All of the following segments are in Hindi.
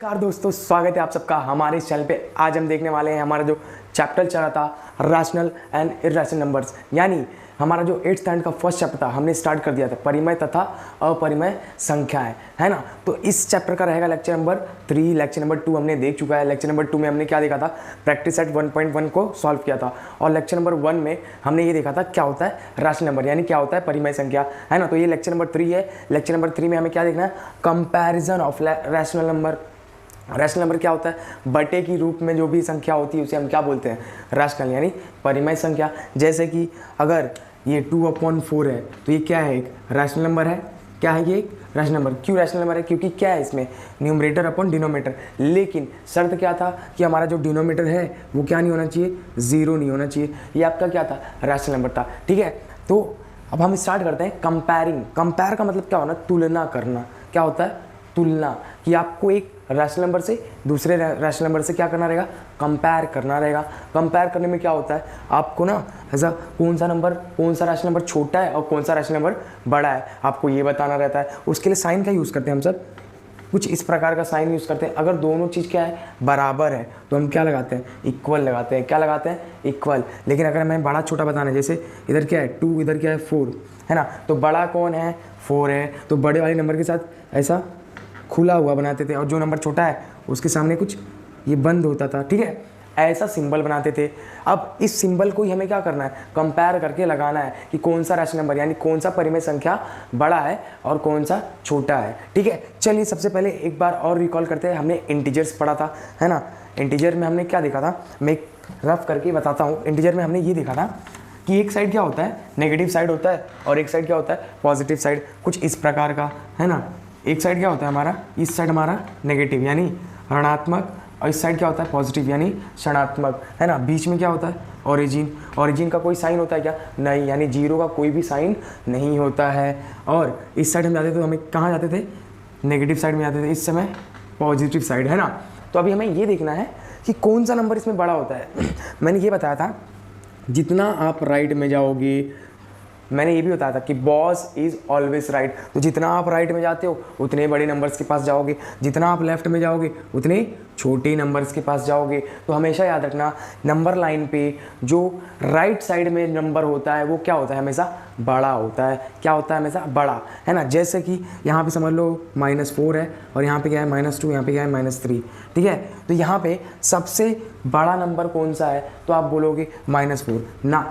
नमस्कार दोस्तों, स्वागत है आप सबका हमारे इस चैनल पे। आज हम देखने वाले हैं हमारा जो चैप्टर चला था रैशनल एंड इर्रेशनल नंबर्स, यानी हमारा जो 8th स्टैंडर्ड का फर्स्ट चैप्टर था हमने स्टार्ट कर दिया था, परिमेय तथा अपरिमेय संख्याएं, है ना। तो इस चैप्टर का रहेगा लेक्चर नंबर 3। लेक्चर नंबर 2 हमने देख चुका है। लेक्चर नंबर 2 में हमने क्या देखा था, प्रैक्टिस सेट 1.1 को सॉल्व किया था, और लेक्चर नंबर 1 में हमने ये देखा था क्या होता है रैशनल नंबर, यानी क्या होता है परिमेय संख्या, है ना। तो ये लेक्चर नंबर 3 है। लेक्चर नंबर 3 में हमें क्या देखना है, comparison of rational number. Rational number क्या होता है, बटे की रूप में जो भी संख्या होती है उसे हम क्या बोलते हैं, रैशनल, यानी परिमेय संख्या। जैसे कि अगर ये 2/4 है तो ये क्या है, एक रैशनल नंबर है। क्या है ये, एक रैशनल नंबर। क्यों रैशनल नंबर है, क्योंकि क्या है इसमें, न्यूमरेटर अपॉन डिनोमिनेटर। लेकिन शर्त क्या था कि हमारा जो डिनोमिनेटर है वो क्या नहीं होना चाहिए, 0 नहीं होना चाहिए। ये आपका क्या था, रैशनल नंबर था, ठीक है। तो अब हम स्टार्ट करते हैं कंपेयरिंग। कंपेयर का मतलब क्या होना, तुलना करना। क्या होता है, तुलना, कि आपको एक रैशनल नंबर से दूसरे रैशनल नंबर से क्या करना रहेगा, कंपेयर करना रहेगा। कंपेयर करने में क्या होता है, आपको ना ऐसा कौन सा रैशनल नंबर छोटा है और कौन सा रैशनल नंबर बड़ा है, आपको ये बताना रहता है। उसके लिए साइन का यूज़ करते हैं हम सब, कुछ इस प्रकार का साइन यूज़ करते हैं। अगर दोनों चीज़ क्या है, बराबर है, तो हम क्या लगाते हैं, इक्वल लगाते हैं। क्या लगाते हैं, इक्वल। लेकिन अगर हमें बड़ा छोटा बताना है, जैसे इधर क्या है 2, इधर क्या है 4, है ना, तो बड़ा कौन है, 4 है, तो बड़े वाले नंबर के साथ ऐसा खुला हुआ बनाते थे, और जो नंबर छोटा है उसके सामने कुछ ये बंद होता था, ठीक है, ऐसा सिंबल बनाते थे। अब इस सिंबल को ही हमें क्या करना है, कंपेयर करके लगाना है कि कौन सा रैशनल नंबर, यानी कौन सा परिमेय संख्या बड़ा है और कौन सा छोटा है, ठीक है। चलिए सबसे पहले एक बार और रिकॉल करते हैं, हमने इंटीजर्स पढ़ा था, है ना। इंटीजर में हमने क्या देखा था, मैं एक रफ करके बताता हूँ। इंटीजर में हमने ये देखा था कि एक साइड क्या होता है, नेगेटिव साइड होता है, और एक साइड क्या होता है, पॉजिटिव साइड, कुछ इस प्रकार का, है ना। एक साइड क्या होता है हमारा, इस साइड हमारा नेगेटिव यानी ऋणात्मक, और इस साइड क्या होता है पॉजिटिव यानी ऋणात्मक, है ना। बीच में क्या होता है, ओरिजिन का कोई साइन होता है क्या, नहीं, यानी 0 का कोई भी साइन नहीं होता है। और इस साइड हम जाते थे तो हमें कहाँ जाते थे, नेगेटिव साइड में जाते थे, इस समय पॉजिटिव साइड, है ना। तो अभी हमें ये देखना है कि कौन सा नंबर इसमें बड़ा होता है। मैंने ये बताया था, जितना आप राइट में जाओगे, मैंने ये भी बताया था कि बॉस इज़ ऑलवेज राइट, तो जितना आप राइट में जाते हो उतने बड़े नंबर्स के पास जाओगे, जितना आप लेफ्ट में जाओगे उतने छोटे नंबर्स के पास जाओगे। तो हमेशा याद रखना, नंबर लाइन पे जो राइट साइड में नंबर होता है वो क्या होता है, हमेशा बड़ा होता है। क्या होता है, हमेशा बड़ा, है ना। जैसे कि यहाँ पे समझ लो -4 है, और यहाँ पे क्या है -2, यहाँ पे क्या है -3, ठीक है। तो यहाँ पे सबसे बड़ा नंबर कौन सा है, तो आप बोलोगे -4 ना,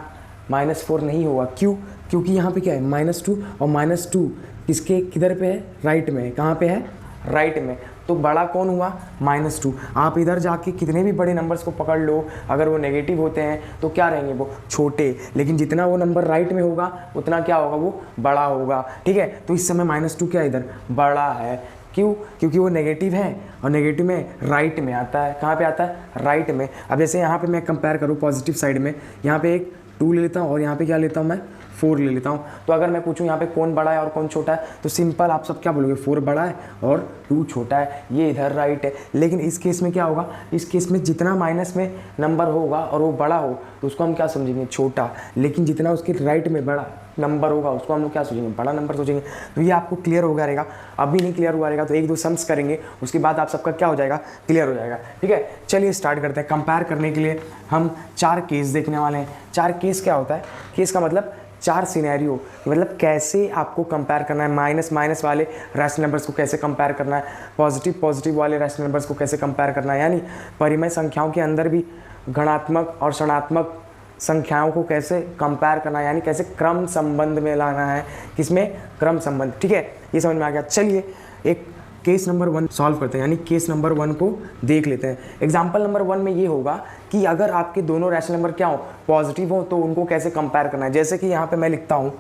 -4 नहीं होगा। क्यों, क्योंकि यहाँ पे क्या है -2, और -2 किसके किधर पे है, राइट में। कहाँ पे है, राइट में। तो बड़ा कौन हुआ, -2। आप इधर जाके कितने भी बड़े नंबर्स को पकड़ लो, अगर वो नेगेटिव होते हैं तो क्या रहेंगे, वो छोटे। लेकिन जितना वो नंबर राइट में होगा उतना क्या होगा, वो बड़ा होगा, ठीक है। तो इस समय -2 क्या इधर बड़ा है। क्यों, क्योंकि वो नेगेटिव है, और नेगेटिव में राइट में आता है। कहाँ पे आता है, राइट में। अब जैसे यहाँ पे मैं कंपेयर करूँ पॉजिटिव साइड में, यहाँ पे एक 2 ले लेता हूँ, और यहाँ पे क्या लेता हूँ मैं, 4 ले लेता हूँ। तो अगर मैं पूछूँ यहाँ पे कौन बड़ा है और कौन छोटा है, तो सिंपल आप सब क्या बोलोगे, 4 बड़ा है और 2 छोटा है, ये इधर राइट है। लेकिन इस केस में क्या होगा, इस केस में जितना माइनस में नंबर होगा और वो बड़ा हो तो उसको हम क्या समझेंगे, छोटा। लेकिन जितना उसके राइट में बड़ा नंबर होगा उसको हम लोग क्या सोचेंगे, बड़ा नंबर सोचेंगे। तो ये आपको क्लियर हो गया रहेगा। अभी नहीं क्लियर हुआ रहेगा तो 1-2 सम्स करेंगे, उसके बाद आप सबका क्या हो जाएगा, क्लियर हो जाएगा, ठीक है। चलिए स्टार्ट करते हैं। कंपेयर करने के लिए हम 4 केस देखने वाले हैं। 4 केस क्या होता है, केस का मतलब 4 सिनेरियो, मतलब कैसे आपको कंपेयर करना है, माइनस वाले रैशनल नंबर्स को कैसे कंपेयर करना है, पॉजिटिव वाले रैशनल नंबर्स को कैसे कंपेयर करना है, यानी परिमेय संख्याओं के अंदर भी गणात्मक और ऋणात्मक संख्याओं को कैसे कंपेयर करना है, यानी कैसे क्रम संबंध में लाना है, किसमें, क्रम संबंध, ठीक है। ये समझ में आ गया। चलिए एक केस नंबर 1 सॉल्व करते हैं, यानी केस नंबर 1 को देख लेते हैं। एग्जाम्पल नंबर 1 में ये होगा कि अगर आपके दोनों रैशनल नंबर क्या हो, पॉजिटिव हो, तो उनको कैसे कंपेयर करना है। जैसे कि यहाँ पे मैं लिखता हूँ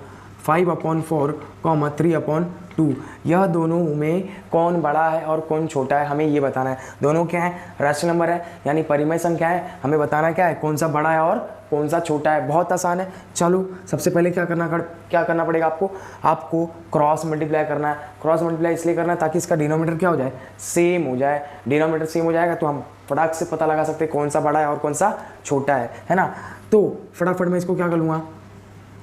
5/4, 3/2, यह दोनों में कौन बड़ा है और कौन छोटा है, हमें ये बताना है। दोनों क्या है, रैशनल नंबर है, यानी परिमेय संख्या है, हमें बताना क्या है, कौन सा बड़ा है और कौन सा छोटा है। बहुत आसान है। चलो सबसे पहले क्या करना पड़ेगा आपको क्रॉस मल्टीप्लाई करना है। क्रॉस मल्टीप्लाई इसलिए करना है ताकि इसका डिनोमिनेटर क्या हो जाए, सेम हो जाए। डिनोमिनेटर सेम हो जाएगा तो हम फटाक से पता लगा सकते हैं कौन सा बड़ा है और कौन सा छोटा है ना। तो फटाफट मैं इसको क्या कर लूँगा,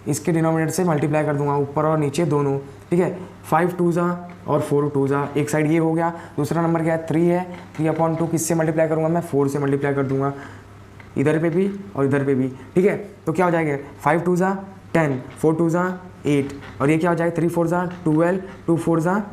इसके डिनोमिनेटर से मल्टीप्लाई कर दूंगा, ऊपर और नीचे दोनों, ठीक है। 5 2 जा और 4 2 जा, एक साइड ये हो गया। दूसरा नंबर क्या है 3 है, 3/2 किससे मल्टीप्लाई करूँगा मैं 4 से मल्टीप्लाई कर दूंगा, इधर पे भी और इधर पे भी, ठीक है। तो क्या हो जाएगा 5 2 जा 10, 4 2 जा 8, और ये क्या हो जाएगा 3 4 जा 12, 2 4 जा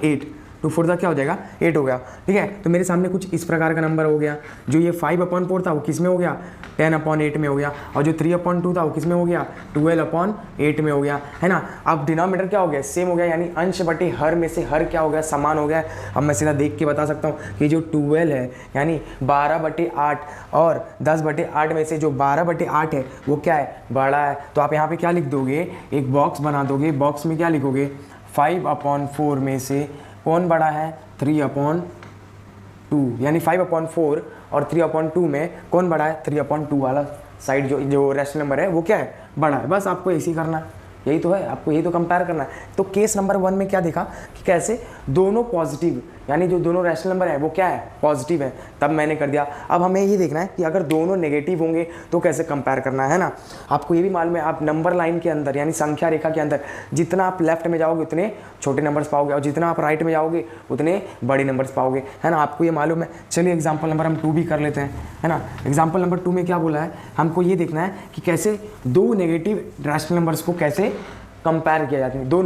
8, 2 4 जा क्या हो जाएगा 8 हो गया, ठीक है। तो मेरे सामने कुछ इस प्रकार का नंबर हो गया। जो ये 5/4 था वो किस में हो गया 10/8 में हो गया, और जो 3/2 था वो किस में हो गया 12/8 में हो गया, है ना। अब डिनोमिनेटर क्या हो गया सेम हो गया, यानी अंश बटे हर में से हर क्या हो गया समान हो गया। अब मैं सीधा देख के बता सकता हूँ कि जो 12 है यानी 12/8 और 10/8 में से जो 12/8 है वो क्या है बड़ा है। तो आप यहाँ पे क्या लिख दोगे, एक बॉक्स बना दोगे, बॉक्स में क्या लिखोगे 5/4 में से कौन बड़ा है 3/2, यानी 5/4 और 3/2 में कौन बड़ा है 3/2 वाला साइड जो रैशनल नंबर है वो क्या है बड़ा है। बस आपको ऐसे ही करना है, यही तो है, आपको यही तो कंपेयर करना है। तो केस नंबर 1 में क्या देखा कि कैसे दोनों पॉजिटिव, यानी जो दोनों रैशनल नंबर है वो क्या है पॉजिटिव है, तब मैंने कर दिया। अब हमें ये देखना है कि अगर दोनों नेगेटिव होंगे तो कैसे कंपेयर करना है ना। आपको ये भी मालूम है, आप नंबर लाइन के अंदर यानी संख्या रेखा के अंदर जितना आप लेफ्ट में जाओगे उतने छोटे नंबर्स पाओगे, और जितना आप राइट में जाओगे उतने बड़े नंबर्स पाओगे, है ना। आपको ये मालूम है। चलिए एग्जाम्पल नंबर हम 2 भी कर लेते हैं, है ना। एग्जाम्पल नंबर 2 में क्या बोला है, हमको ये देखना है कि कैसे दो नेगेटिव रैशनल नंबर्स को कैसे कंपेयर किया जाता है, दो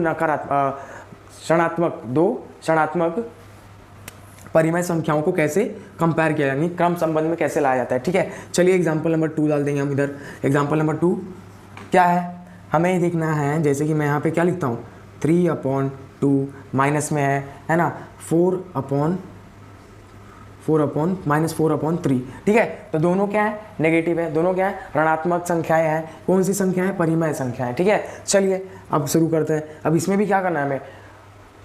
ऋणात्मक परिमेय संख्याओं को कैसे कंपेयर किया यानी क्रम संबंध में कैसे लाया जाता है, ठीक है। चलिए एग्जांपल नंबर 2 डाल देंगे हम इधर। एग्जांपल नंबर 2 क्या है, हमें देखना है, जैसे कि मैं यहाँ पे क्या लिखता हूँ 3/2 माइनस में है ना 4/3, ठीक है। तो दोनों क्या है नेगेटिव है, दोनों क्या है ऋणात्मक संख्याएं हैं। कौन सी संख्या है परिमेय संख्या है, ठीक है। चलिए अब शुरू करते हैं। अब इसमें भी क्या करना है हमें,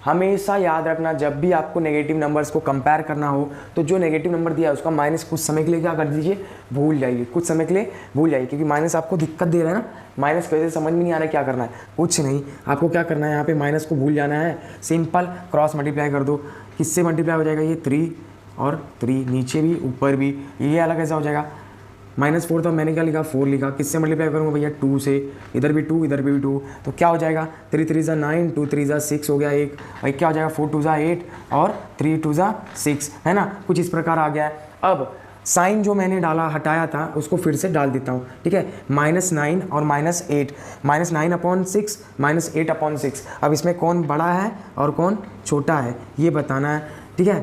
हमेशा याद रखना जब भी आपको नेगेटिव नंबर्स को कंपेयर करना हो तो जो नेगेटिव नंबर दिया है उसका माइनस कुछ समय के लिए क्या कर दीजिए भूल जाइए, कुछ समय के लिए भूल जाइए, क्योंकि माइनस आपको दिक्कत दे रहा है ना। माइनस कैसे समझ में नहीं आ रहा है क्या करना है, कुछ नहीं, आपको क्या करना है यहाँ पे माइनस को भूल जाना है, सिंपल क्रॉस मल्टीप्लाई कर दो। किससे मल्टीप्लाई हो जाएगा ये 3 और 3, नीचे भी ऊपर भी, ये अलग कैसा हो जाएगा -4 था, मैंने क्या लिखा 4 लिखा। किससे मल्टीप्लाई करूँगा भैया 2 से, इधर भी 2 इधर भी 2, तो क्या हो जाएगा 3 3 जा 9, 2 3 जा 6 हो गया एक, भाई क्या हो जाएगा 4 2 जा 8 और 3 2 जा 6, है ना। कुछ इस प्रकार आ गया है। अब साइन जो मैंने डाला हटाया था उसको फिर से डाल देता हूँ, ठीक है। -9 और -8, -9/6 -8/6। अब इसमें कौन बड़ा है और कौन छोटा है ये बताना है, ठीक है।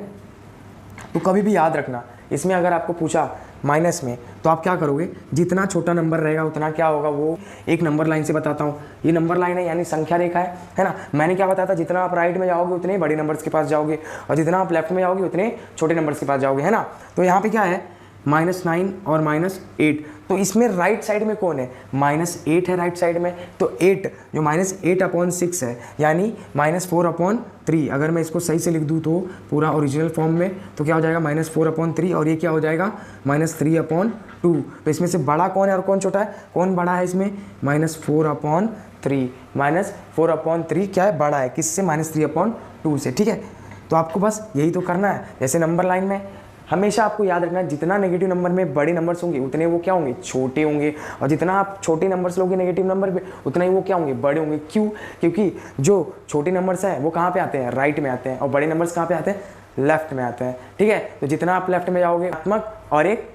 तो कभी भी याद रखना, इसमें अगर आपको पूछा माइनस में तो आप क्या करोगे, जितना छोटा नंबर रहेगा उतना क्या होगा, वो एक नंबर लाइन से बताता हूँ। ये नंबर लाइन है यानी संख्या रेखा है ना। मैंने क्या बताया था, जितना आप राइट में जाओगे उतने बड़े नंबर्स के पास जाओगे, और जितना आप लेफ्ट में जाओगे उतने छोटे नंबर्स के पास जाओगे, है ना। तो यहाँ पे क्या है -9 और -8, तो इसमें राइट साइड में कौन है -8 है राइट साइड में, तो 8 जो -8/6 है यानी -4/3। अगर मैं इसको सही से लिख दूँ तो पूरा ओरिजिनल फॉर्म में तो क्या हो जाएगा -4/3, और ये क्या हो जाएगा -3/2। तो इसमें से बड़ा कौन है और कौन छोटा है, कौन बड़ा है इसमें -4/3, -4/3 क्या है बड़ा है, किससे -3/2 से, ठीक है। तो आपको बस यही तो करना है। जैसे नंबर लाइन में हमेशा आपको याद रखना है, जितना नेगेटिव नंबर में बड़े नंबर्स होंगे उतने वो क्या होंगे छोटे होंगे, और जितना आप छोटे नंबर्स लोगे नेगेटिव नंबर पे उतना ही वो क्या होंगे बड़े होंगे। क्यों, क्योंकि जो छोटे नंबर्स हैं वो कहाँ पे आते हैं राइट में आते हैं, और बड़े नंबर्स कहाँ पे आते हैं लेफ्ट में आते हैं, ठीक है। तो जितना आप लेफ्ट में जाओगे ऋणात्मक और एक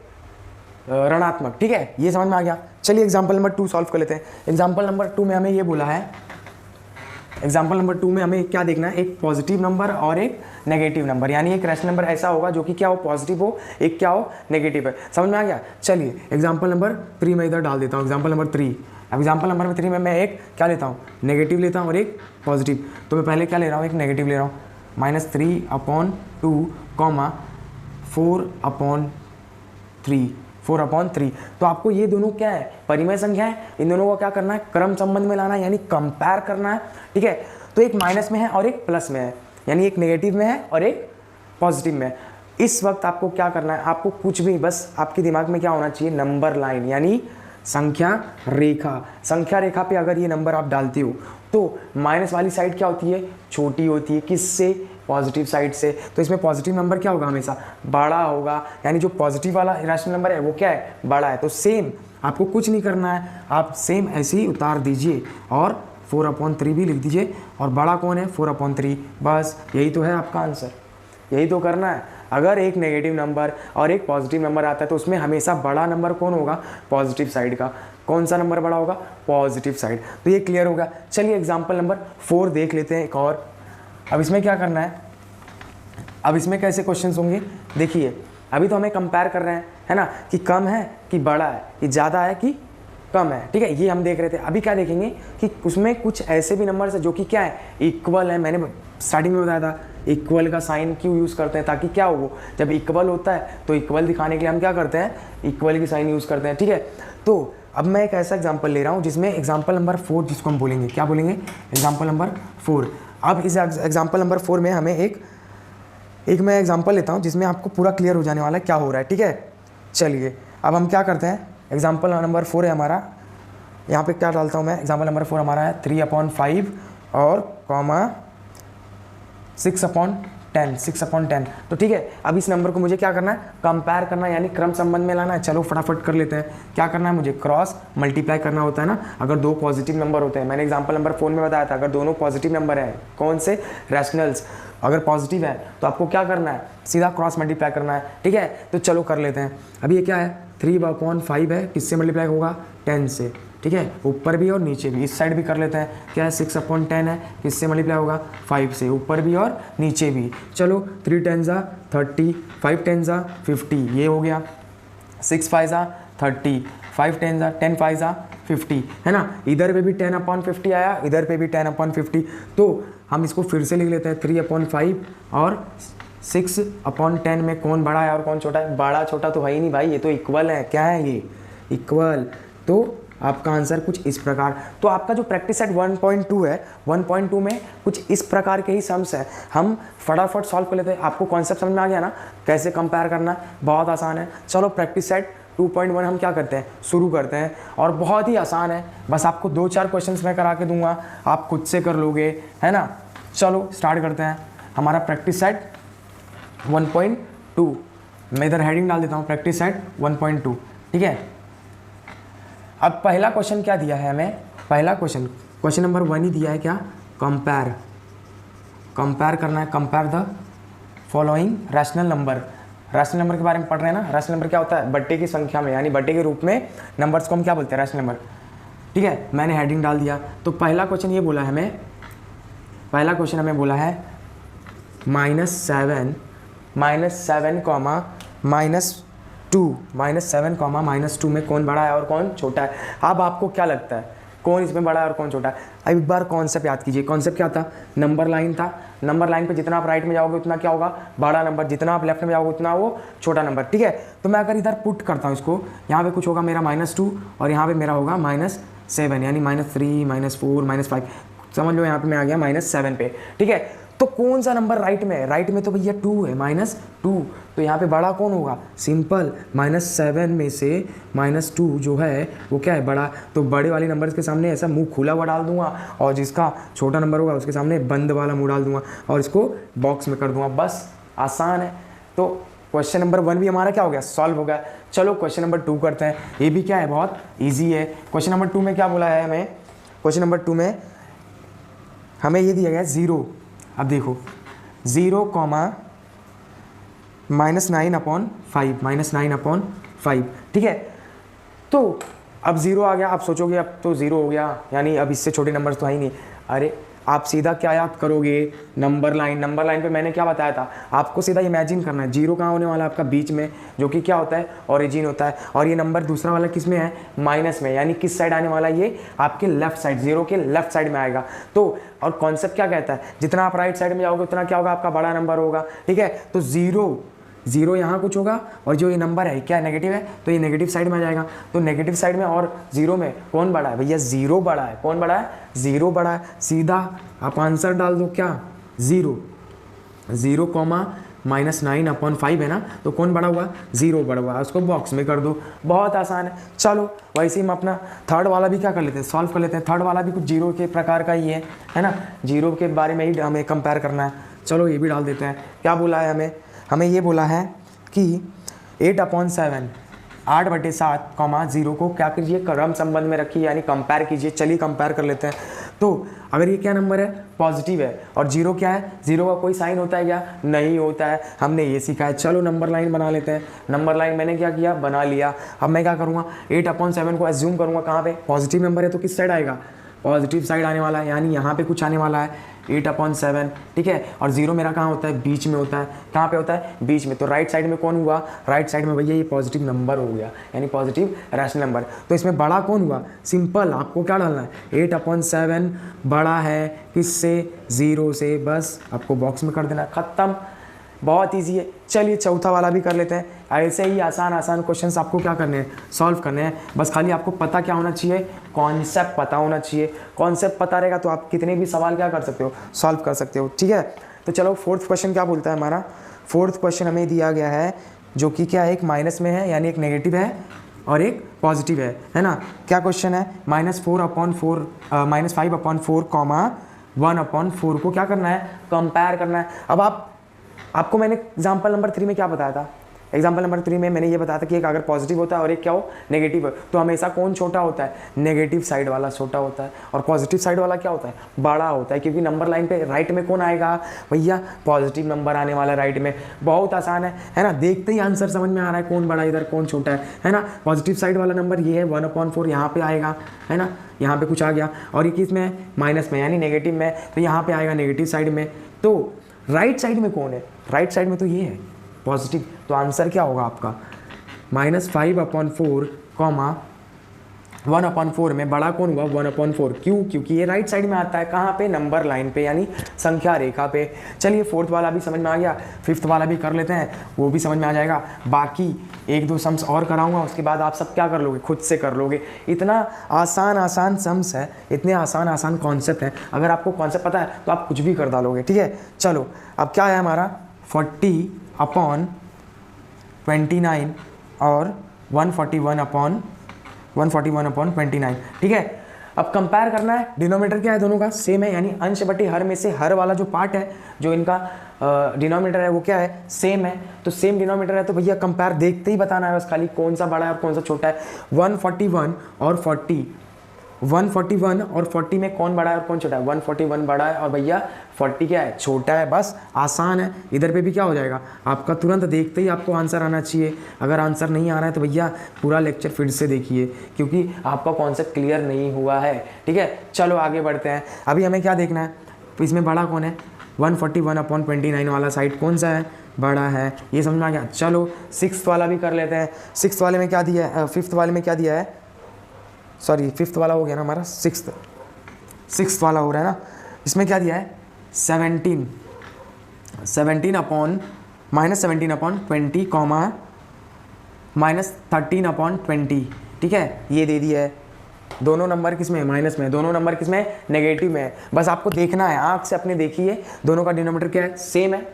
ऋणात्मक, ठीक है, ये समझ में आ गया। चलिए एग्जाम्पल नंबर 2 सॉल्व कर लेते हैं। एग्जाम्पल नंबर 2 में हमें ये बोला है, एग्जाम्पल नंबर 2 में हमें क्या देखना है, एक पॉजिटिव नंबर और एक नेगेटिव नंबर, यानी एक रैशनल नंबर ऐसा होगा जो कि क्या हो पॉजिटिव हो, एक क्या हो नेगेटिव है। समझ में आ गया। चलिए एग्जाम्पल नंबर 3 में इधर डाल देता हूँ। एग्जाम्पल नंबर 3, अब एग्जाम्पल नंबर 3 में मैं एक क्या लेता हूँ नेगेटिव लेता हूँ और एक पॉजिटिव। तो मैं पहले क्या ले रहा हूँ, एक नेगेटिव ले रहा हूँ -3/2, 4/3। तो आपको ये दोनों क्या है परिमेय संख्या है, इन दोनों को क्या करना है क्रम संबंध में लाना है, यानी कंपेयर करना है, ठीक है। तो एक माइनस में है और एक प्लस में है, यानी एक नेगेटिव में है और एक पॉजिटिव में है। इस वक्त आपको क्या करना है, आपको कुछ भी बस आपके दिमाग में क्या होना चाहिए नंबर लाइन यानी संख्या रेखा। संख्या रेखा पे अगर ये नंबर आप डालते हो तो माइनस वाली साइड क्या होती है छोटी होती है, किससे पॉजिटिव साइड से। तो इसमें पॉजिटिव नंबर क्या होगा हमेशा बड़ा होगा, यानी जो पॉजिटिव वाला रैशनल नंबर है वो क्या है बड़ा है। तो सेम आपको कुछ नहीं करना है, आप सेम ऐसे ही उतार दीजिए और 4/3 भी लिख दीजिए, और बड़ा कौन है 4/3, बस यही तो है आपका आंसर, यही तो करना है। अगर एक नेगेटिव नंबर और एक पॉजिटिव नंबर आता है तो उसमें हमेशा बड़ा नंबर कौन होगा, पॉजिटिव साइड का। कौन सा नंबर बड़ा होगा, पॉजिटिव साइड। तो ये क्लियर होगा। चलिए एग्जाम्पल नंबर 4 देख लेते हैं एक और। अब इसमें क्या करना है, अब इसमें कैसे क्वेश्चंस होंगे, देखिए अभी तो हमें कंपेयर कर रहे हैं, है ना, कि कम है कि बड़ा है, कि ज़्यादा है कि कम है, ठीक है, ये हम देख रहे थे। अभी क्या देखेंगे कि उसमें कुछ ऐसे भी नंबर्स है जो कि क्या है, इक्वल है। मैंने स्टार्टिंग में बताया था इक्वल का साइन क्यों यूज़ करते हैं, ताकि क्या हो, जब इक्वल होता है तो इक्वल दिखाने के लिए हम क्या करते हैं, इक्वल की साइन यूज़ करते हैं, ठीक है। तो अब मैं एक ऐसा एग्जाम्पल ले रहा हूँ जिसमें एग्जाम्पल नंबर 4 जिसको हम बोलेंगे, क्या बोलेंगे, एग्जाम्पल नंबर 4। अब इस एग्जाम्पल नंबर 4 में हमें एक मैं एग्जांपल लेता हूँ जिसमें आपको पूरा क्लियर हो जाने वाला है क्या हो रहा है, ठीक है। चलिए अब हम क्या करते हैं, एग्जांपल नंबर 4 है हमारा, यहाँ पे क्या डालता हूँ मैं, एग्जांपल नंबर 4 हमारा है 3/5 और कॉमा 6/10। तो ठीक है, अब इस नंबर को मुझे क्या करना है, कंपेयर करना है, यानी क्रम संबंध में लाना है। चलो फटाफट कर लेते हैं। क्या करना है मुझे, क्रॉस मल्टीप्लाई करना होता है ना, अगर दो पॉजिटिव नंबर होते हैं। मैंने एग्जांपल नंबर 4 में बताया था, अगर दोनों पॉजिटिव नंबर है, कौन से, रैशनल्स, अगर पॉजिटिव है तो आपको क्या करना है, सीधा क्रॉस मल्टीप्लाई करना है, ठीक है। तो चलो कर लेते हैं। अभी ये क्या है, 3/5 है, किससे मल्टीप्लाई होगा, 10 से, ठीक है, ऊपर भी और नीचे भी। इस साइड भी कर लेते हैं, क्या है, 6/10 है, किससे मल्टीप्लाई होगा, 5 से, ऊपर भी और नीचे भी। चलो 3 10 30, 5 10 50, ये हो गया। 6 5 30, 5 10 5 50, है ना। इधर पे भी 10/50 आया, इधर पे भी 10/50। तो हम इसको फिर से लिख लेते हैं, 3/5 और 6/10 में कौन बड़ा है और कौन छोटा है, बड़ा छोटा तो है ही नहीं भाई, ये तो इक्वल है। क्या है ये, इक्वल। तो आपका आंसर कुछ इस प्रकार। तो आपका जो प्रैक्टिस सेट 1.2 है, 1.2 में कुछ इस प्रकार के ही सम्स है, हम फटाफट सॉल्व कर लेते हैं। आपको कॉन्सेप्ट समझ में आ गया ना, कैसे कंपेयर करना, बहुत आसान है। चलो प्रैक्टिस सेट 2.1 हम क्या करते हैं, शुरू करते हैं, और बहुत ही आसान है। बस आपको 2-4 क्वेश्चंस मैं करा के दूंगा, आप खुद से कर लोगे, है ना। चलो स्टार्ट करते हैं हमारा प्रैक्टिस सेट 1.2। मैं इधर हेडिंग डाल देता हूँ, प्रैक्टिस सेट 1.2, ठीक है। अब पहला क्वेश्चन क्या दिया है हमें, पहला क्वेश्चन नंबर 1 ही दिया है, क्या, कंपेयर करना है, compare the following rational number. Rational number के बारे में पढ़ रहे हैं ना। रैशनल नंबर क्या होता है, बट्टे की संख्या में, यानी बट्टे के रूप में नंबर्स को हम क्या बोलते हैं, रैशनल नंबर, ठीक है। मैंने हेडिंग डाल दिया। तो पहला क्वेश्चन ये बोला है हमें, पहला क्वेश्चन हमें बोला है -7 कॉमा -2 में कौन बड़ा है और कौन छोटा है। अब आपको क्या लगता है, कौन इसमें बड़ा है और कौन छोटा है। अब एक बार कॉन्सेप्ट याद कीजिए। कॉन्सेप्ट क्या था, नंबर लाइन था। नंबर लाइन पे जितना आप राइट में जाओगे उतना क्या होगा, बड़ा नंबर, जितना आप लेफ्ट में जाओगे उतना वो छोटा नंबर, ठीक है। तो मैं अगर इधर पुट करता हूँ इसको, यहाँ पे कुछ होगा मेरा -2 और यहाँ पे मेरा होगा -7, यानी -3 -4 -5, समझ लो यहाँ पे मैं आ गया -7 पे, ठीक है। तो कौन सा नंबर राइट में है, राइट में तो भैया 2 है, -2। तो यहाँ पे बड़ा कौन होगा, सिंपल, -7 में से -2 जो है वो क्या है, बड़ा। तो बड़े वाले नंबर्स के सामने ऐसा मुंह खुला हुआ डाल दूंगा, और जिसका छोटा नंबर होगा उसके सामने बंद वाला मुंह डाल दूंगा, और इसको बॉक्स में कर दूंगा, बस आसान है। तो क्वेश्चन नंबर 1 भी हमारा क्या हो गया, सॉल्व हो गया। चलो क्वेश्चन नंबर 2 करते हैं। ये भी क्या है, बहुत ईजी है। क्वेश्चन नंबर 2 में क्या बोला है हमें, क्वेश्चन नंबर 2 में हमें ये दिया गया 0। अब देखो 0 -9/5, ठीक है। तो अब 0 आ गया, आप सोचोगे अब तो 0 हो गया, यानी अब इससे छोटे नंबर्स तो है ही नहीं। अरे आप सीधा क्या याद करोगे, नंबर लाइन पे मैंने क्या बताया था, आपको सीधा इमेजिन करना है 0 कहाँ होने वाला है, आपका बीच में, जो कि क्या होता है, ओरिजिन होता है। और ये नंबर दूसरा वाला किस में है, माइनस में, यानी किस साइड आने वाला है, ये आपके लेफ्ट साइड, 0 के लेफ्ट साइड में आएगा। तो और कॉन्सेप्ट क्या कहता है, जितना आप राइट साइड में जाओगे उतना क्या होगा, आपका बड़ा नंबर होगा, ठीक है। तो 0 यहाँ कुछ होगा, और जो ये नंबर है क्या नेगेटिव है, तो ये नेगेटिव साइड में आ जाएगा। तो नेगेटिव साइड में और 0 में कौन बड़ा है, भैया 0 बड़ा है। कौन बड़ा है, 0 बड़ा है। सीधा आप आंसर डाल दो, क्या, 0 -9/5 है ना, तो कौन बड़ा हुआ, 0 बड़ा हुआ, उसको बॉक्स में कर दो, बहुत आसान है। चलो वैसे ही हम अपना थर्ड वाला भी क्या कर लेते हैं, सॉल्व कर लेते हैं। थर्ड वाला भी कुछ 0 के प्रकार का ही है ना, 0 के बारे में ही हमें कंपेयर करना है। चलो ये भी डाल देते हैं। क्या बोला है हमें ये बोला है कि 8/7 8/7 कॉमा 0 को क्या कीजिए, क्रम संबंध में रखिए यानी कंपेयर कीजिए। चलिए कंपेयर कर लेते हैं। तो अगर ये क्या नंबर है, पॉजिटिव है, और 0 क्या है, 0 का कोई साइन होता है क्या, नहीं होता है, हमने ये सीखा है। चलो नंबर लाइन बना लेते हैं। नंबर लाइन मैंने क्या किया, बना लिया। अब मैं क्या करूँगा, 8/7 को एज्यूम करूँगा कहाँ पे, पॉजिटिव नंबर है तो किस साइड आएगा, पॉजिटिव साइड आने वाला है, यानी यहाँ पे कुछ आने वाला है 8/7, ठीक है। और 0 मेरा कहाँ होता है, बीच में होता है। कहाँ पे होता है, बीच में। तो राइट साइड में कौन हुआ, राइट साइड में भैया ये पॉजिटिव नंबर हो गया, यानी पॉजिटिव रैशनल नंबर। तो इसमें बड़ा कौन हुआ, सिंपल आपको क्या डालना है, 8/7 बड़ा है किससे, 0 से, बस आपको बॉक्स में कर देना, खत्म। बहुत ईजी है। चलिए चौथा वाला भी कर लेते हैं। ऐसे ही आसान आसान क्वेश्चंस आपको क्या करने हैं, सॉल्व करने हैं। बस खाली आपको पता क्या होना चाहिए, कॉन्सेप्ट पता होना चाहिए। कॉन्सेप्ट पता रहेगा तो आप कितने भी सवाल क्या कर सकते हो, सॉल्व कर सकते हो, ठीक है। तो चलो फोर्थ क्वेश्चन क्या बोलता है हमारा। फोर्थ क्वेश्चन हमें दिया गया है जो कि क्या है, एक माइनस में है, यानी एक नेगेटिव है और एक पॉजिटिव है ना। क्या क्वेश्चन है, -5/4 कॉमा 1/4 को क्या करना है, कंपेयर करना है। अब आपको मैंने एग्जाम्पल नंबर 3 में क्या बताया था, एग्जाम्पल नंबर 3 में मैंने ये बताया था कि एक अगर पॉजिटिव होता है और एक क्या हो, नेगेटिव है, तो हमेशा कौन छोटा होता है, नेगेटिव साइड वाला छोटा होता है, और पॉजिटिव साइड वाला क्या होता है, बड़ा होता है। क्योंकि नंबर लाइन पे राइट में कौन आएगा भैया, पॉजिटिव नंबर आने वाला है राइट में। बहुत आसान है ना, देखते ही आंसर समझ में आ रहा है कौन बड़ा इधर कौन छोटा है ना। पॉजिटिव साइड वाला नंबर ये है 1/4, यहाँ पे आएगा, है ना, यहाँ पे कुछ आ गया। और ये किस में है, माइनस में, यानी नेगेटिव में, तो यहाँ पे आएगा नेगेटिव साइड में। तो राइट साइड में कौन है, राइट साइड में तो ये है पॉजिटिव। तो आंसर क्या होगा आपका, -5/4 कॉमा 1/4 में बड़ा कौन हुआ, 1/4। क्यों, क्योंकि ये राइट साइड में आता है, कहाँ पे, नंबर लाइन पे, यानी संख्या रेखा पे। चलिए फोर्थ वाला भी समझ में आ गया, फिफ्थ वाला भी कर लेते हैं, वो भी समझ में आ जाएगा। बाकी 1-2 सम्स और कराऊंगा, उसके बाद आप सब क्या कर लोगे, खुद से कर लोगे। इतना आसान आसान सम्स है, इतने आसान आसान कॉन्सेप्ट हैं, अगर आपको कॉन्सेप्ट पता है तो आप कुछ भी कर डालोगे, ठीक है। चलो अब क्या है हमारा, 40/29 और 141/29, ठीक है। अब कंपेयर करना है, डिनोमिनेटर क्या है, दोनों का सेम है, यानी अंश बटे हर में से हर वाला जो पार्ट है, जो इनका डिनोमिनेटर है वो क्या है, सेम है। तो सेम डिनोमिनेटर है तो भैया कंपेयर देखते ही बताना है बस, खाली कौन सा बड़ा है और कौन सा छोटा है। 141 और 40 में कौन बड़ा है और कौन छोटा है, 141 बड़ा है और भैया 40 क्या है, छोटा है। बस आसान है। इधर पे भी क्या हो जाएगा आपका, तुरंत देखते ही आपको आंसर आना चाहिए। अगर आंसर नहीं आ रहा है तो भैया पूरा लेक्चर फिर से देखिए, क्योंकि आपका कॉन्सेप्ट क्लियर नहीं हुआ है, ठीक है। चलो आगे बढ़ते हैं। अभी हमें क्या देखना है, तो इसमें बड़ा कौन है, 141/29 वाला साइड कौन सा है, बड़ा है, ये समझ में आ गया। चलो सिक्स्थ वाला भी कर लेते हैं। सिक्स्थ वाले में क्या दिया है, फिफ्थ वाले में क्या दिया है, सॉरी फिफ्थ वाला हो गया ना हमारा, सिक्स्थ वाला हो रहा है ना। इसमें क्या दिया है, 17/20 कॉमा -13/20, ठीक है, ये दे दिया है। दोनों नंबर किस में है, माइनस में, दोनों नंबर किस में है, नेगेटिव में है। बस आपको देखना है, आंख से अपने देखिए, दोनों का डिनोमिनेटर क्या है, सेम है,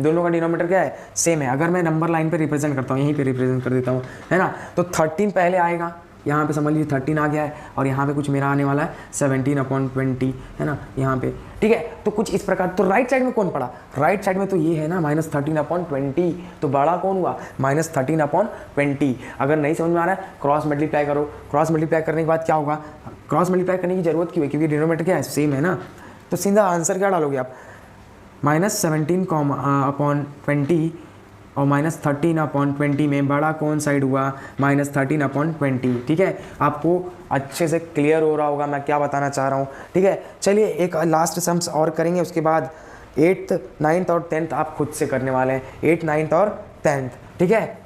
दोनों का डिनोमिनेटर क्या है, सेम है। अगर मैं नंबर लाइन पे रिप्रेजेंट करता हूँ, यहीं पे रिप्रेजेंट कर देता हूँ, है ना, तो 13 पहले आएगा, यहाँ पे समझ लीजिए 13 आ गया है, और यहाँ पे कुछ मेरा आने वाला है 17/20, है ना, यहाँ पे, ठीक है। तो कुछ इस प्रकार। तो राइट साइड में कौन पड़ा, राइट साइड में तो ये है ना, -13/20, तो बड़ा कौन हुआ, -13/20। अगर नहीं समझ में आ रहा है, क्रॉस मल्टीप्लाई करो। क्रॉस मल्टीप्लाई करने के बाद क्या होगा, क्रॉस मल्टीप्लाई करने की जरूरत क्यों है, क्योंकि डिनोमिनेटर क्या है, सेम है ना। तो सीधा आंसर क्या डालोगे आप, -17/20 और -13/20 में बड़ा कौन साइड हुआ, -13/20, ठीक है। आपको अच्छे से क्लियर हो रहा होगा मैं क्या बताना चाह रहा हूँ, ठीक है। चलिए एक लास्ट सम्स और करेंगे, उसके बाद 8th, 9th और 10th आप खुद से करने वाले हैं, 8th, 9th और 10th, ठीक है।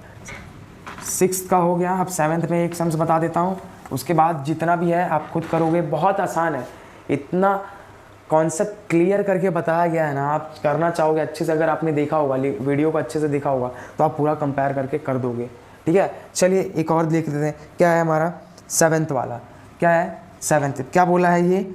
6th का हो गया। अब 7th में एक सम्स बता देता हूँ, उसके बाद जितना भी है आप खुद करोगे। बहुत आसान है, इतना कॉन्सेप्ट क्लियर करके बताया गया है ना, आप करना चाहोगे अच्छे से, अगर आपने देखा होगा वीडियो को अच्छे से देखा होगा तो आप पूरा कंपेयर करके कर दोगे, ठीक है। चलिए एक और देख लेते हैं, क्या है हमारा 7th वाला, क्या है 7th, क्या बोला है ये,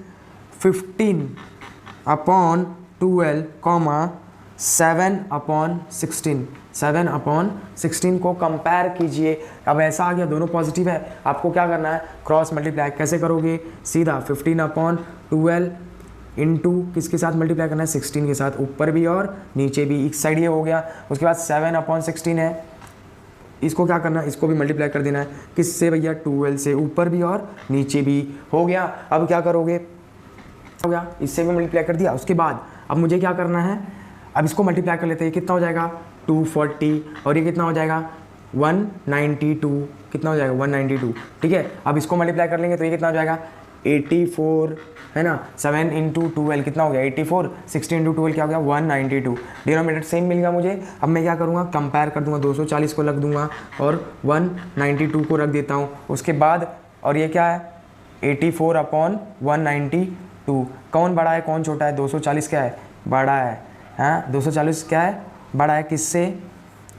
15/12 कॉमा 7/16, 7/16 को कंपेयर कीजिए। अब ऐसा आ गया, दोनों पॉजिटिव है, आपको क्या करना है, क्रॉस मल्टीप्लाई। कैसे करोगे, सीधा 15/12 इंटू किसके साथ मल्टीप्लाई करना है, 16 के साथ, ऊपर भी और नीचे भी, एक साइड ये हो गया। उसके बाद 7/16 है, इसको क्या करना है, इसको भी मल्टीप्लाई कर देना है किससे भैया, 12 से, ऊपर भी और नीचे भी। हो गया। अब क्या करोगे, हो गया, इससे भी मल्टीप्लाई कर दिया। उसके बाद अब मुझे क्या करना है, अब इसको मल्टीप्लाई कर लेते हैं। कितना हो जाएगा 240 और ये कितना हो जाएगा 192, कितना हो जाएगा 192। ठीक है, अब इसको मल्टीप्लाई कर लेंगे तो ये कितना हो जाएगा 84, है ना। 7 इंटू 12 कितना हो गया 84, 60 इंटू 12 क्या हो गया 192। डिनोमिनेटर सेम मिल गया मुझे। अब मैं क्या करूँगा, कंपेयर कर दूंगा, 240 को रख दूंगा और 192 को रख देता हूँ। उसके बाद और ये क्या है 84 अपॉन 192, कौन बड़ा है कौन छोटा है, 240 क्या है बड़ा है, हाँ 240 क्या है बड़ा है किससे,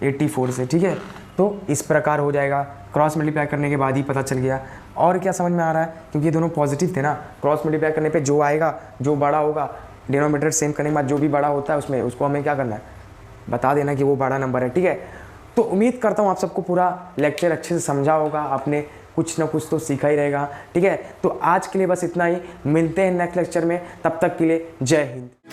84 से। ठीक है, तो इस प्रकार हो जाएगा। क्रॉस मल्टीप्लाई करने के बाद ही पता चल गया। और क्या समझ में आ रहा है, क्योंकि ये दोनों पॉजिटिव थे ना, क्रॉस मल्टीप्लाई करने पे जो आएगा, जो बड़ा होगा, डिनोमिनेटर सेम करने के बाद जो भी बड़ा होता है उसमें उसको हमें क्या करना है, बता देना कि वो बड़ा नंबर है। ठीक है, तो उम्मीद करता हूँ आप सबको पूरा लेक्चर अच्छे से समझा होगा, आपने कुछ ना कुछ तो सीखा ही रहेगा। ठीक है, तो आज के लिए बस इतना ही, मिलते हैं नेक्स्ट लेक्चर में, तब तक के लिए जय हिंद।